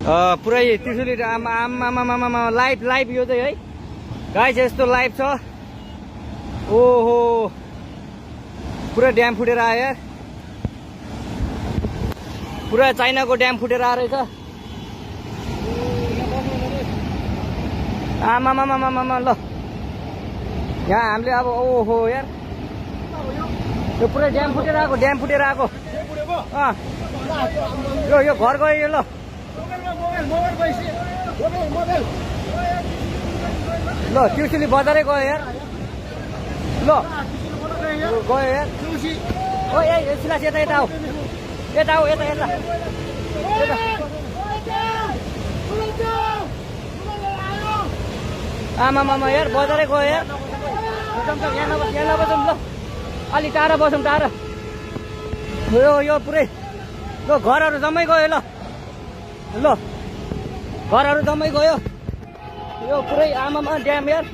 पुरै त्रिशुली आमा live live यो चाहिँ है गाइस यस्तो लाइभ छ। ओहो पुरा ड्याम फुटेर आयो यार, पुरा चाइनाको ड्याम फुटेर आएर रहेछ। आमामामामामा ल यहाँ हामीले अब ओहो यार यो पुरै ड्याम फुटेर आएको यो घर गयो यो। ल ल त्रिशुली बजारै गयो यार। ल गयो यार। ओ ए सिलास यता यता आऊ यता आऊ यता यता आमामामा यार बजारै गयो यार। यहाँ नबसौँ ल अलि टाढा बसौँ टाढा। यो पुरै ल घरहरू जम्मै गयो। ल घरहरू जम्मै गयो यो पुरै आमामा ड्याम यार।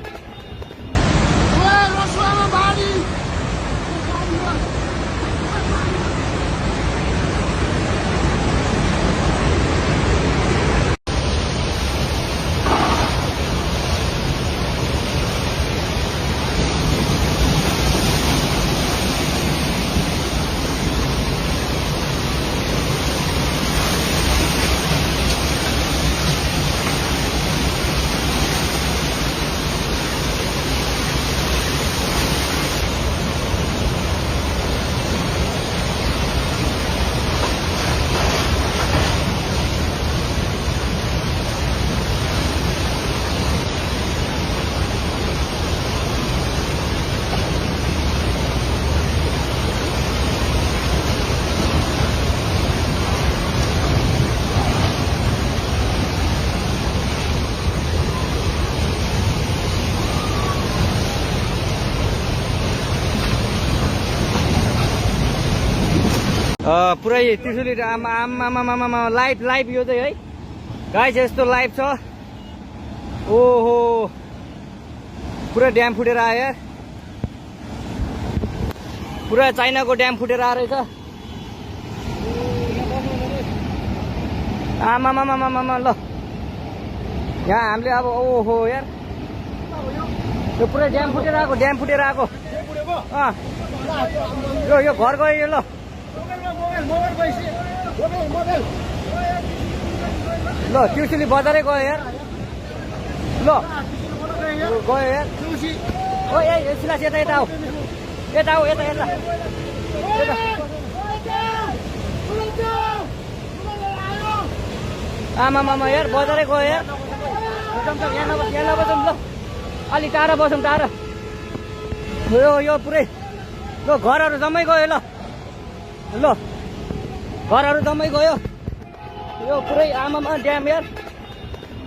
पुरै त्रिशुली आमा लाइभ लाइभ यो चाहिँ है गाइस यस्तो लाइभ छ। ओहो पुरा ड्याम फुटेर आयो यार, पुरा चाइनाको ड्याम फुटेर आएर रहेछ। आमामामामामा ल यहाँ हामीले अब ओहो यार यो पुरै ड्याम फुटेर आएको यो घर गयो यो। ल ल त्रिशुली बजारै गयो यार। ल गयो यार। ओ ए सिलास यता यता आऊ यता यता आमामामा यार बजारै गयो यार। यहाँ नबसौँ ल अलि टाढा बसौँ टाढा। यो पुरै ल घरहरू जम्मै गयो। ल घरहरू जम्मै गयो यो पुरै आमामा ड्याम यार।